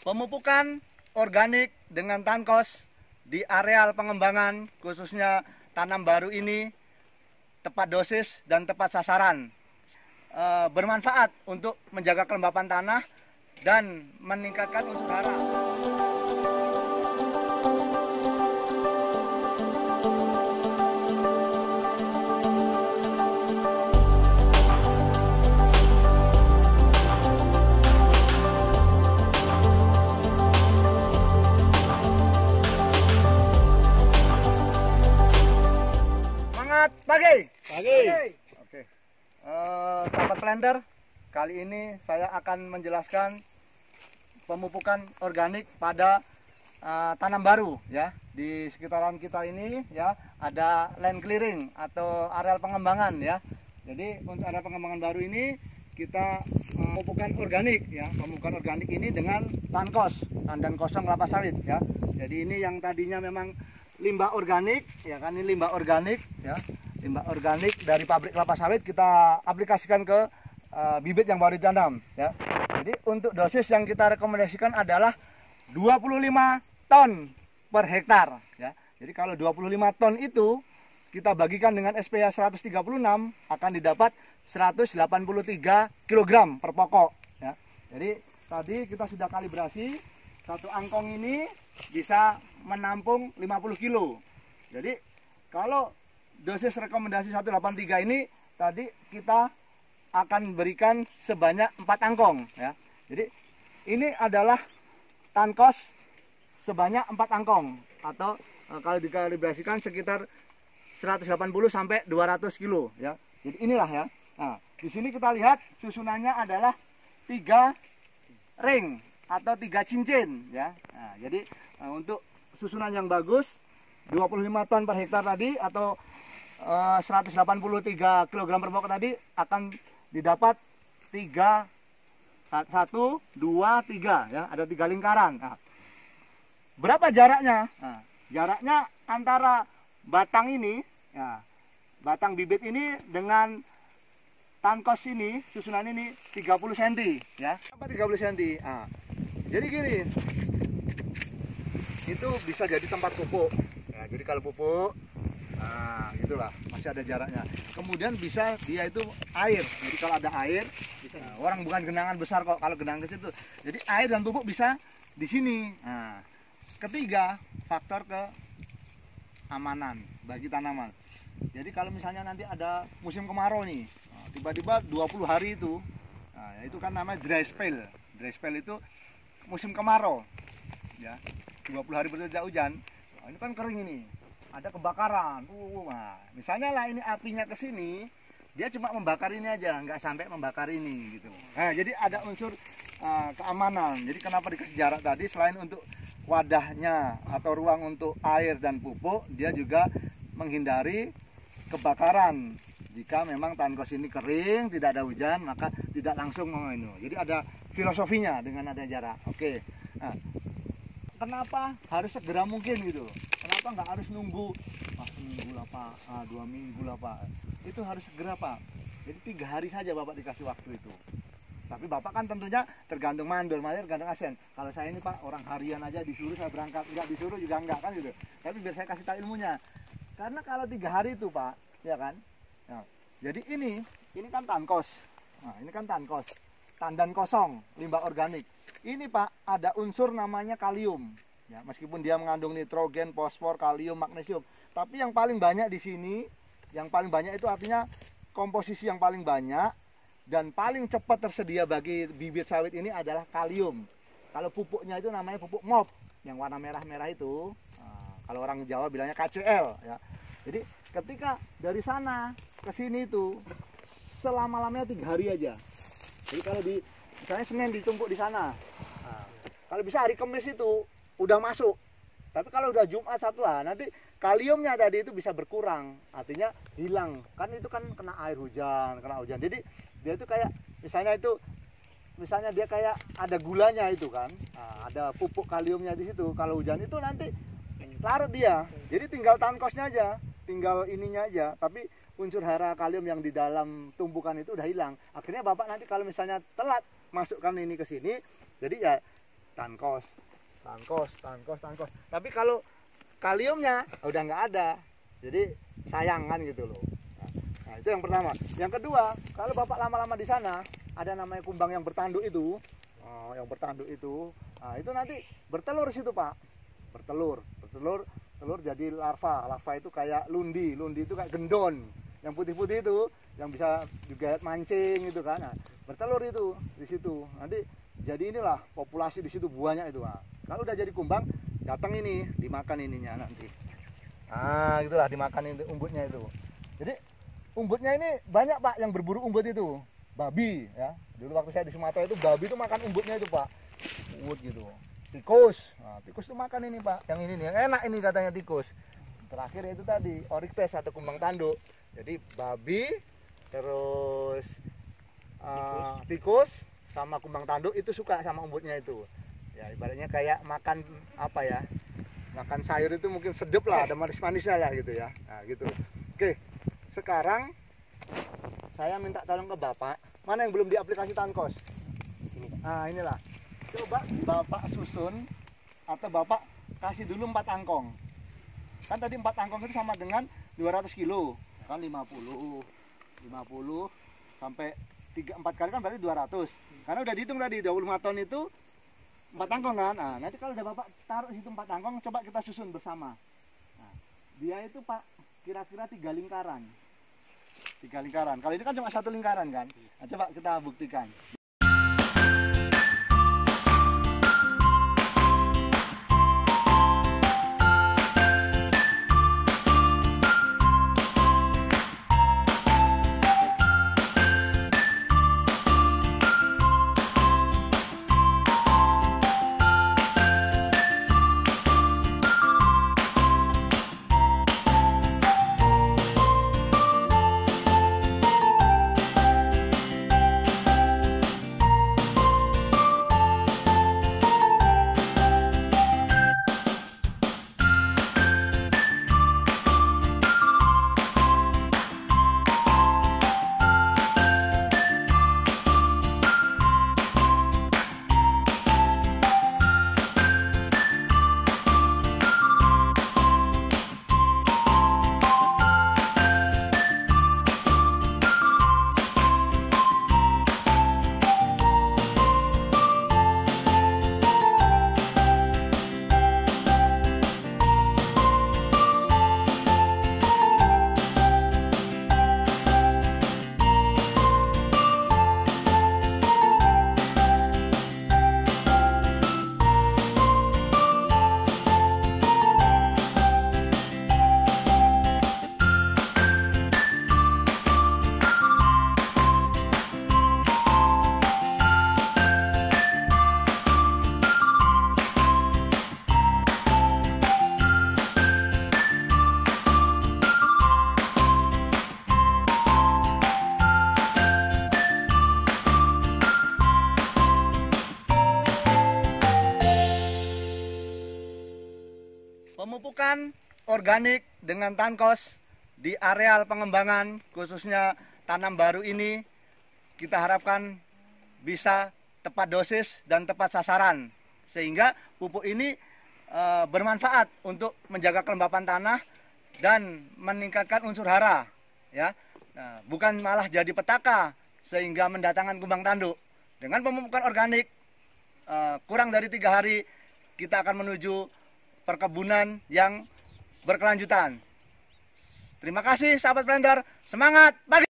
Pemupukan organik dengan Tankos di areal pengembangan khususnya tanam baru ini tepat dosis dan tepat sasaran, bermanfaat untuk menjaga kelembapan tanah dan meningkatkan unsur hara. Pagi. Oke. Sahabat planter, kali ini saya akan menjelaskan pemupukan organik pada tanam baru ya. Di sekitaran kita ini ya ada land clearing atau areal pengembangan ya. Jadi untuk area pengembangan baru ini kita pemupukan organik ya. Pemupukan organik ini dengan Tankos, tandan kosong kelapa sawit ya. Jadi ini yang tadinya memang limbah organik ya kan, ini limbah organik ya. Limbah organik dari pabrik kelapa sawit kita aplikasikan ke bibit yang baru ditanam ya. Jadi untuk dosis yang kita rekomendasikan adalah 25 ton per hektar ya. Jadi kalau 25 ton itu kita bagikan dengan SPH 136 akan didapat 183 kg per pokok ya. Jadi tadi kita sudah kalibrasi, satu angkong ini bisa menampung 50 kilo. Jadi kalau dosis rekomendasi 183 ini tadi kita akan berikan sebanyak 4 angkong ya. Jadi ini adalah Tankos sebanyak 4 angkong atau kalau dikalibrasikan sekitar 180 sampai 200 kilo ya. Jadi inilah ya. Nah, di sini kita lihat susunannya adalah 3 ring atau 3 cincin ya. Nah, jadi untuk susunan yang bagus 25 ton per hektar tadi atau 183 kg per pokok tadi akan didapat 3 1 2 3 ya, ada 3 lingkaran. Nah, berapa jaraknya? Nah, jaraknya antara batang ini ya, batang bibit ini dengan Tankos ini, susunan ini 30 cm ya. Apa 30 cm? Nah, jadi gini. Itu bisa jadi tempat pupuk. Ya, jadi kalau pupuk, nah gitulah, masih ada jaraknya. Kemudian bisa dia itu air. Jadi kalau ada air, bisa. Nah, orang bukan genangan besar kok, kalau genangan kecil itu. Jadi air dan pupuk bisa di sini. Nah, ketiga, faktor keamanan bagi tanaman. Jadi kalau misalnya nanti ada musim kemarau nih, tiba-tiba 20 hari itu, nah, itu kan namanya dry spell. Dry spell itu musim kemarau. Ya, 20 hari berturut hujan. Nah, ini kan kering ini. Ada kebakaran, nah, misalnya lah ini apinya ke sini, dia cuma membakar ini aja, nggak sampai membakar ini gitu. Nah, jadi ada unsur keamanan. Jadi kenapa dikasih jarak tadi, selain untuk wadahnya atau ruang untuk air dan pupuk, dia juga menghindari kebakaran. Jika memang Tankos ini kering, tidak ada hujan, maka tidak langsung ini. Jadi ada filosofinya dengan ada jarak. Oke. Nah, kenapa harus segera mungkin gitu? Kenapa nggak harus nunggu seminggu lah Pak, 2 minggu lah Pak? Itu harus segera Pak. Jadi 3 hari saja Bapak dikasih waktu itu. Tapi Bapak kan tentunya tergantung mandor, tergantung ASN. Kalau saya ini Pak, orang harian aja disuruh saya berangkat, nggak disuruh juga enggak kan gitu. Tapi biar saya kasih tahu ilmunya. Karena kalau 3 hari itu Pak, ya kan? Nah, jadi ini kan Tankos. Nah, ini kan Tankos. Tandan kosong, limbah organik. Ini Pak, ada unsur namanya kalium. Ya, meskipun dia mengandung nitrogen, fosfor, kalium, magnesium, tapi yang paling banyak di sini, yang paling banyak itu artinya komposisi yang paling banyak dan paling cepat tersedia bagi bibit sawit ini adalah kalium. Kalau pupuknya itu namanya pupuk MOP, yang warna merah-merah itu. Nah, kalau orang Jawa bilangnya KCL. Ya. Jadi ketika dari sana ke sini itu selama-lamanya 3 hari aja. Jadi kalau misalnya Senin ditumpuk di sana. Nah, kalau bisa hari Kamis itu udah masuk. Tapi kalau udah Jumat, Sabtu lah, nanti kaliumnya tadi itu bisa berkurang, artinya hilang. Kan itu kan kena air hujan, kena hujan. Jadi dia itu kayak misalnya dia kayak ada gulanya itu kan. Nah, ada pupuk kaliumnya di situ. Kalau hujan itu nanti larut dia. Jadi tinggal Tankosnya aja, tinggal ininya aja, tapi unsur hara kalium yang di dalam tumpukan itu udah hilang. Akhirnya Bapak nanti kalau misalnya telat masukkan ini ke sini, jadi ya tankos. Tapi kalau kaliumnya udah nggak ada, jadi sayang kan gitu loh. Nah, itu yang pertama. Yang kedua, kalau Bapak lama-lama di sana, ada namanya kumbang yang bertanduk itu. Nah, itu nanti bertelur di situ, Pak. Bertelur jadi larva. Larva itu kayak lundi itu kayak gendon. Yang putih-putih itu yang bisa juga mancing gitu kan. Nah, bertelur itu di situ. Nanti jadi inilah populasi di situ banyak itu, Pak. Kalau udah jadi kumbang, datang ini dimakan ininya nanti. Nah, gitulah dimakan itu umbutnya itu. Jadi umbutnya ini banyak, Pak, yang berburu umbut itu. Babi ya. Dulu waktu saya di Sumatera itu babi itu makan umbutnya itu, Pak. Umbut gitu. Tikus. Nah, tikus itu makan ini, Pak. Yang ini nih, yang enak ini katanya tikus. Terakhir itu tadi Oryctes atau kumbang tanduk. Jadi babi terus tikus sama kumbang tanduk itu suka sama umbutnya itu. Ya ibaratnya kayak makan apa ya? Makan sayur itu mungkin sedep lah, ada manis-manisnya lah gitu ya. Nah, gitu. Oke. Sekarang saya minta tolong ke Bapak, mana yang belum diaplikasi tankos? Nah, inilah. Coba Bapak susun atau Bapak kasih dulu 4 angkong. Kan tadi 4 angkong itu sama dengan 200 kilo. Kan 50 sampai 3-4 kali kan berarti 200. Karena udah dihitung tadi 25 ton itu 4 angkong kan. Nah, nanti kalau udah Bapak taruh situ 4 angkong, coba kita susun bersama. Nah, dia itu, Pak, kira-kira 3 lingkaran. 3 lingkaran. Kalau ini kan cuma 1 lingkaran kan. Nah, coba kita buktikan. Pemupukan organik dengan tankos di areal pengembangan khususnya tanam baru ini kita harapkan bisa tepat dosis dan tepat sasaran sehingga pupuk ini bermanfaat untuk menjaga kelembapan tanah dan meningkatkan unsur hara ya. Nah, bukan malah jadi petaka sehingga mendatangkan kumbang tanduk. Dengan pemupukan organik kurang dari 3 hari kita akan menuju perkebunan yang berkelanjutan. Terima kasih sahabat blender, semangat pagi.